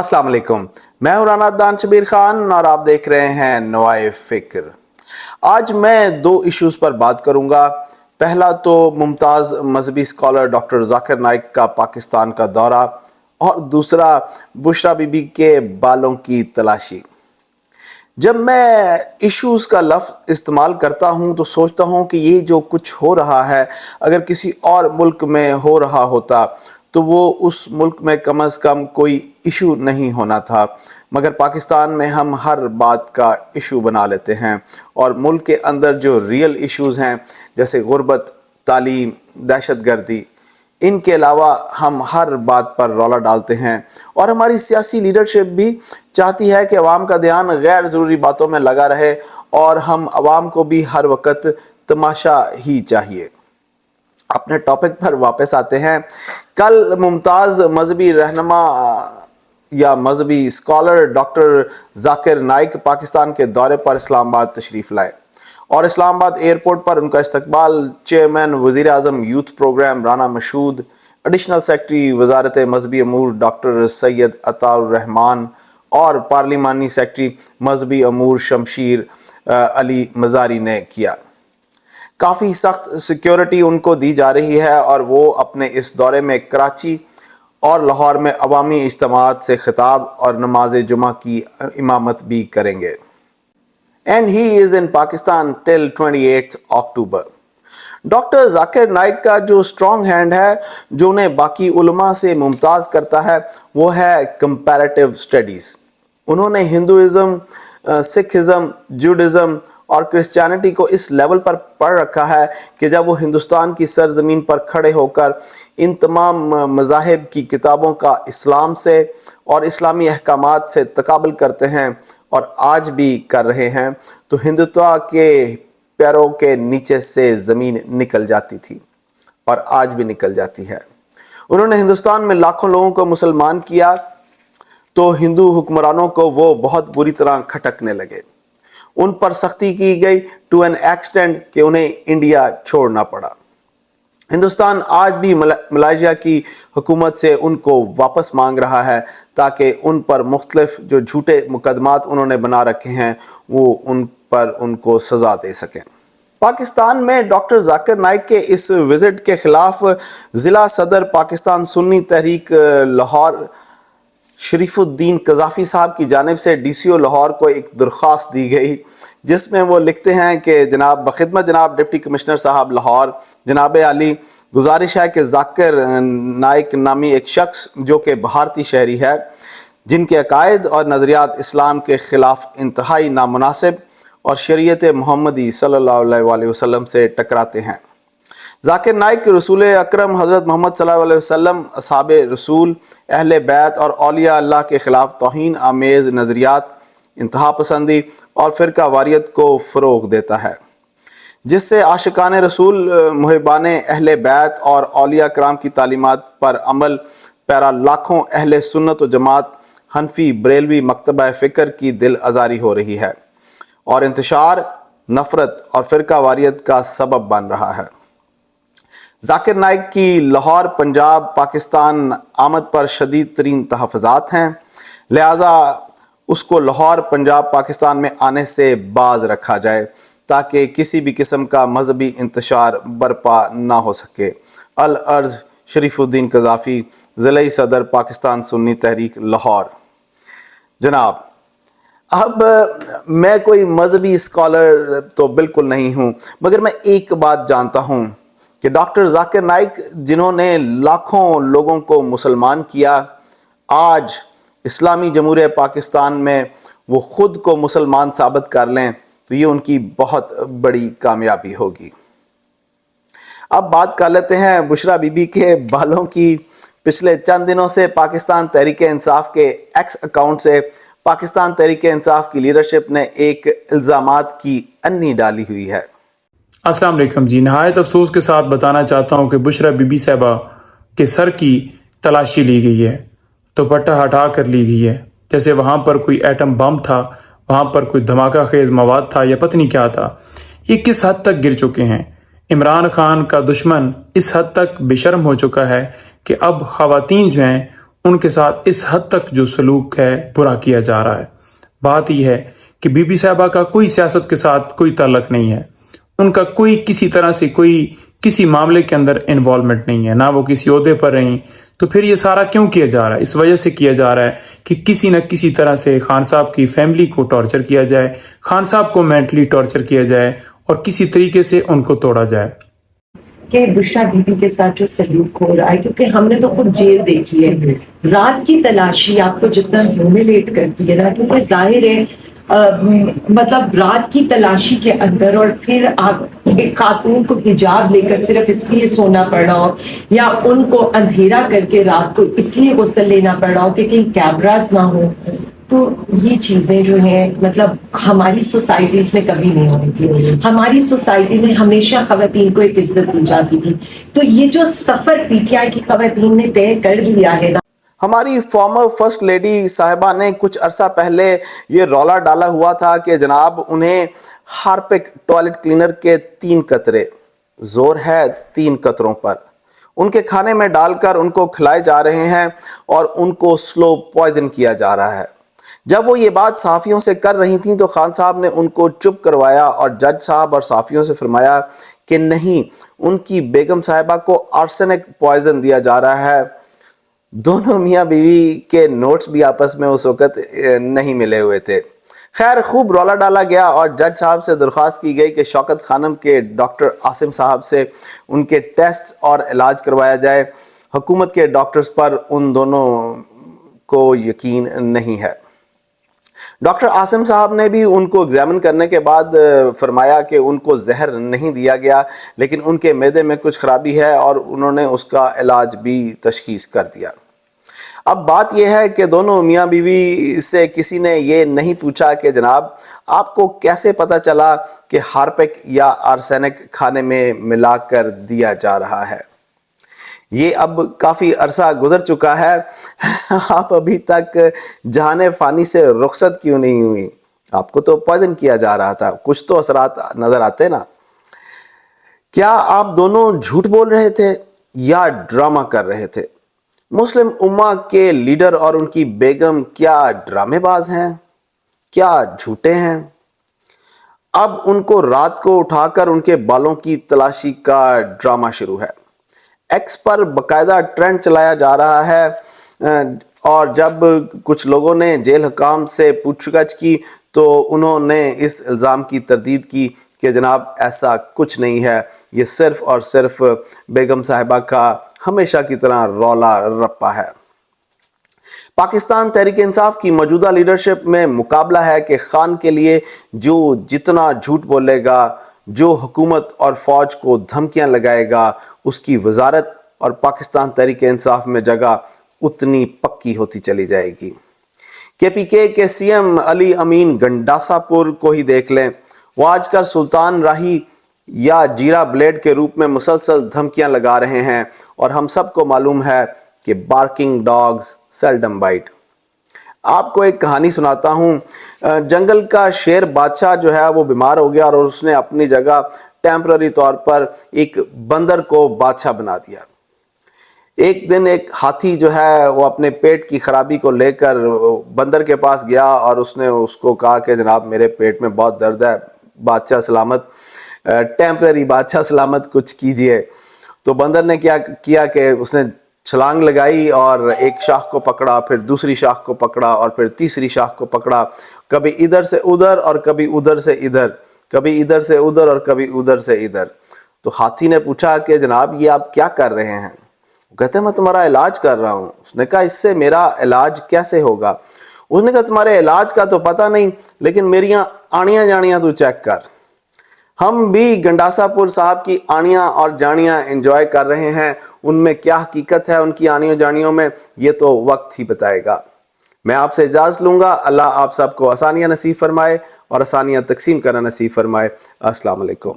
अस्सलाम वालेकुम। मैं हूं राना दान शबीर खान और आप देख रहे हैं नवाए फिक्र। आज मैं दो इश्यूज पर बात करूंगा। पहला तो मुमताज मजहबी स्कॉलर डॉक्टर जाकिर नाइक का पाकिस्तान का दौरा और दूसरा बुशरा बीबी के बालों की तलाशी। जब मैं इश्यूज का लफ्ज़ इस्तेमाल करता हूं तो सोचता हूं कि ये जो कुछ हो रहा है अगर किसी और मुल्क में हो रहा होता तो वो उस मुल्क में कम अज़ कम कोई इशू नहीं होना था, मगर पाकिस्तान में हम हर बात का इशू बना लेते हैं और मुल्क के अंदर जो रियल इश्यूज़ हैं जैसे गुर्बत, तालीम, दहशतगर्दी, इनके अलावा हम हर बात पर रौला डालते हैं और हमारी सियासी लीडरशिप भी चाहती है कि अवाम का ध्यान गैर ज़रूरी बातों में लगा रहे और हम अवाम को भी हर वक्त तमाशा ही चाहिए। अपने टॉपिक पर वापस आते हैं। कल मुमताज़ मजहबी रहनुमा या मजहबी स्कॉलर डॉक्टर जाकिर नाइक पाकिस्तान के दौरे पर इस्लामाबाद तशरीफ़ लाए और इस्लामाबाद एयरपोर्ट पर उनका इस्तकबाल चेयरमैन वज़ीर आज़म youth programme Rana Mashhood, additional secretary वजारत मजहबी अमूर डॉक्टर सैयद अताउर रहमान और पार्लिमानी सेक्रेटरी मजहबी अमूर शमशीर अली मज़ारी ने किया। काफ़ी सख्त सिक्योरिटी उनको दी जा रही है और वो अपने इस दौरे में कराची और लाहौर में अवामी इज्तिमात से खिताब और नमाज जुमा की इमामत भी करेंगे। And he is in Pakistan till 28 October. Doctor Zakir Naik का जो स्ट्रॉन्ग हैंड है जो उन्हें बाकी उलमा से मुमताज़ करता है वो है कंपैरेटिव स्टडीज़। उन्होंने हिंदुइज़म, सिखिज़म, जूडिज़म और क्रिश्चियनिटी को इस लेवल पर पढ़ रखा है कि जब वो हिंदुस्तान की सरजमीन पर खड़े होकर इन तमाम मज़ाहिब की किताबों का इस्लाम से और इस्लामी अहकामात से तकाबुल करते हैं और आज भी कर रहे हैं तो हिंदुत्व के पैरों के नीचे से ज़मीन निकल जाती थी और आज भी निकल जाती है। उन्होंने हिंदुस्तान में लाखों लोगों को मुसलमान किया तो हिंदू हुक्मरानों को वो बहुत बुरी तरह खटकने लगे। उन पर सख्ती की गई टू एन एक्सटेंट कि उन्हें इंडिया छोड़ना पड़ा। हिंदुस्तान आज भी मलाइशिया की हुकूमत से उनको वापस मांग रहा है ताकि उन पर मुख्तलिफ जो झूठे मुकदमात उन्होंने बना रखे हैं वो उन पर उनको सज़ा दे सकें। पाकिस्तान में डॉक्टर जाकिर नाइक के इस विज़िट के ख़िलाफ़ ज़िला सदर पाकिस्तान सुन्नी तहरीक लाहौर शरीफुद्दीन कज़ाफ़ी साहब की जानिब से DCO लाहौर को एक दरख्वास्त दी गई जिसमें वो लिखते हैं कि जनाब बख़िदमत जनाब डिप्टी कमिश्नर साहब लाहौर, जनाब आली, गुजारिश है कि जाकिर नाइक नामी एक शख्स जो कि भारतीय शहरी है जिनके अकायद और नज़रियात इस्लाम के ख़िलाफ़ इंतहाई नामुनासिब और शरीयत मोहम्मदी सल्लल्लाहु अलैहि वसल्लम से टकराते हैं। जाकिर नाइक रसूल अकरम हज़रत मोहम्मद सल्लल्लाहु अलैहि वसल्लम, असहाबे रसूल, अहले बैत और औलिया अल्लाह के ख़िलाफ़ तौहीन आमेज़ नज़रियात, इंतहा पसंदी और फ़िरका वारियत को फ़रोग़ देता है जिससे आशिकान रसूल, मुहिबान अहले बैत और औलिया कराम की तालीमात पर अमल पैरा लाखों अहले सुन्नत व जमात, हनफी, बरेलवी मकतबा फ़िक्र की दिल आज़ारी हो रही है और इंतशार, नफ़रत और फ़िरका वारियत का सबब बन रहा है। जाकिर नाइक की लाहौर पंजाब पाकिस्तान आमद पर शदीद तरीन तहफ़्फ़ुज़ात हैं, लिहाजा उसको लाहौर पंजाब पाकिस्तान में आने से बाज रखा जाए ताकि किसी भी किस्म का मजहबी इंतशार बर्पा ना हो सके। अल अर्ज़ शरीफुद्दीन कज़ाफ़ी, ज़िले सदर पाकिस्तान सुन्नी तहरीक लाहौर। जनाब, अब मैं कोई मजहबी स्कॉलर तो बिल्कुल नहीं हूँ, मगर मैं एक बात जानता हूँ कि डॉक्टर जाकिर नाइक जिन्होंने लाखों लोगों को मुसलमान किया, आज इस्लामी जमहूरिया पाकिस्तान में वो ख़ुद को मुसलमान साबित कर लें तो ये उनकी बहुत बड़ी कामयाबी होगी। अब बात कर लेते हैं बुशरा बीबी के बालों की। पिछले चंद दिनों से पाकिस्तान तहरीक इंसाफ के एक्स अकाउंट से पाकिस्तान तहरीक इंसाफ की लीडरशिप ने एक इल्ज़ामात की अन्नी डाली हुई है। अस्सलाम वालेकुम जी। नहायत अफसोस के साथ बताना चाहता हूँ कि बुशरा बीबी साहबा के सर की तलाशी ली गई है, दुपट्टा हटा कर ली गई है, जैसे वहाँ पर कोई एटम बम था, वहाँ पर कोई धमाका खेज मवाद था या पता नहीं क्या था। ये किस हद तक गिर चुके हैं। इमरान खान का दुश्मन इस हद तक बेशर्म हो चुका है कि अब ख़वातीन जो हैं ان کے ساتھ اس حد تک جو سلوک ہے برا کیا جا رہا ہے۔ بات یہ ہے کہ بی بی صاحبہ کا کوئی سیاست کے ساتھ کوئی تعلق نہیں ہے، ان کا کوئی کسی طرح سے کوئی کسی معاملے کے اندر انوالومنٹ نہیں ہے، نہ وہ کسی عہدے پر رہیں۔ تو پھر یہ سارا کیوں کیا جا رہا ہے؟ اس وجہ سے کیا جا رہا ہے کہ کسی نہ کسی طرح سے خان صاحب کی فیملی کو ٹارچر کیا جائے، خان صاحب کو مینٹلی ٹارچر کیا جائے اور کسی طریقے سے ان کو توڑا جائے۔ کہ بشریٰ بی بی کے ساتھ جو سلوک ہو رہا ہے، کیونکہ ہم نے تو خود جیل دیکھی ہے، رات کی تلاشی آپ کو جتنا ہیوملیٹ کرتی ہے نا، کیونکہ ظاہر ہے مطلب رات کی تلاشی کے اندر، اور پھر آپ ایک خاتون کو حجاب لے کر صرف اس لیے سونا پڑ رہا ہو، یا ان کو اندھیرا کر کے رات کو اس لیے غسل لینا پڑ رہا ہو کہ کہیں کیمراز نہ ہو، تو یہ چیزیں جو ہیں مطلب ہماری سوسائٹیز میں کبھی نہیں ہونی تھی۔ ہماری سوسائٹی میں ہمیشہ خواتین کو ایک عزت دی جاتی تھی۔ تو یہ جو سفر پی ٹی آئی کی خواتین نے طے کر لیا ہے نا، ہماری فارمر فرسٹ لیڈی صاحبہ نے کچھ عرصہ پہلے یہ رولا ڈالا ہوا تھا کہ جناب انہیں ہارپک ٹوائلٹ کلینر کے 3 قطرے، زور ہے 3 قطروں پر، ان کے کھانے میں ڈال کر ان کو کھلائے جا رہے ہیں اور ان کو سلو پوائزن کیا جا رہا ہے۔ جب وہ یہ بات صحافیوں سے کر رہی تھیں تو خان صاحب نے ان کو چپ کروایا اور جج صاحب اور صحافیوں سے فرمایا کہ نہیں، ان کی بیگم صاحبہ کو آرسینک پوائزن دیا جا رہا ہے۔ دونوں میاں بیوی کے نوٹس بھی آپس میں اس وقت نہیں ملے ہوئے تھے۔ خیر، خوب رولا ڈالا گیا اور جج صاحب سے درخواست کی گئی کہ شوکت خانم کے ڈاکٹر عاصم صاحب سے ان کے ٹیسٹ اور علاج کروایا جائے۔ حکومت کے ڈاکٹرز پر ان دونوں کو یقین نہیں ہے۔ ڈاکٹر عاصم صاحب نے بھی ان کو ایگزامن کرنے کے بعد فرمایا کہ ان کو زہر نہیں دیا گیا، لیکن ان کے معدے میں کچھ خرابی ہے اور انہوں نے اس کا علاج بھی تشخیص کر دیا۔ اب بات یہ ہے کہ دونوں میاں بیوی سے کسی نے یہ نہیں پوچھا کہ جناب آپ کو کیسے پتہ چلا کہ ہارپک یا آرسینک کھانے میں ملا کر دیا جا رہا ہے؟ یہ اب کافی عرصہ گزر چکا ہے، آپ ابھی تک جہان فانی سے رخصت کیوں نہیں ہوئی؟ آپ کو تو پوائزن کیا جا رہا تھا، کچھ تو اثرات نظر آتے نا۔ کیا آپ دونوں جھوٹ بول رہے تھے یا ڈرامہ کر رہے تھے؟ مسلم امہ کے لیڈر اور ان کی بیگم کیا ڈرامے باز ہیں؟ کیا جھوٹے ہیں؟ اب ان کو رات کو اٹھا کر ان کے بالوں کی تلاشی کا ڈرامہ شروع ہے۔ ایکس پر باقاعدہ ٹرینڈ چلایا جا رہا ہے، اور جب کچھ لوگوں نے جیل حکام سے پوچھ گچھ کی تو انہوں نے اس الزام کی تردید کی کہ جناب ایسا کچھ نہیں ہے، یہ صرف اور صرف بیگم صاحبہ کا ہمیشہ کی طرح رولا رپا ہے۔ پاکستان تحریک انصاف کی موجودہ لیڈرشپ میں مقابلہ ہے کہ خان کے لیے جو جتنا جھوٹ بولے گا، جو حکومت اور فوج کو دھمکیاں لگائے گا، اس کی وزارت اور پاکستان تحریک انصاف میں جگہ اتنی پکی ہوتی چلی جائے گی۔ کے پی کے سی ایم علی امین گنڈاسا پور کو ہی دیکھ لیں، وہ آج کل سلطان راہی یا جیرا بلیڈ کے روپ میں مسلسل دھمکیاں لگا رہے ہیں، اور ہم سب کو معلوم ہے کہ بارکنگ ڈاگز سیلڈم بائٹ۔ آپ کو ایک کہانی سناتا ہوں۔ جنگل کا شیر بادشاہ جو ہے وہ بیمار ہو گیا اور اس نے اپنی جگہ ٹیمپرری طور پر ایک بندر کو بادشاہ بنا دیا۔ ایک دن ایک ہاتھی جو ہے وہ اپنے پیٹ کی خرابی کو لے کر بندر کے پاس گیا اور اس نے اس کو کہا کہ جناب میرے پیٹ میں بہت درد ہے، بادشاہ سلامت، ٹیمپرری بادشاہ سلامت، کچھ کیجئے۔ تو بندر نے کیا کیا کہ اس نے چھلانگ لگائی اور ایک شاخ کو پکڑا، پھر دوسری شاخ کو پکڑا اور پھر تیسری شاخ کو پکڑا، کبھی ادھر سے ادھر اور کبھی ادھر سے ادھر، کبھی ادھر سے ادھر اور کبھی ادھر سے ادھر۔ تو ہاتھی نے پوچھا کہ جناب یہ آپ کیا کر رہے ہیں؟ وہ کہتے ہیں میں تمہارا علاج کر رہا ہوں۔ اس نے کہا اس سے میرا علاج کیسے ہوگا؟ اس نے کہا تمہارے علاج کا تو پتہ نہیں، لیکن میریاں آڑیاں جاڑیاں تو چیک کر۔ ہم بھی گنڈاسا پور صاحب کی آڑیاں اور جاڑیاں انجوائے کر رہے ہیں، ان میں کیا حقیقت ہے ان کی آڑیوں جاڑیوں میں، یہ تو وقت ہی بتائے گا۔ میں آپ سے اجازت لوں گا۔ اللہ آپ سب کو آسانیاں نصیب فرمائے اور آسانیاں تقسیم کرنا نصیب فرمائے۔ السلام علیکم۔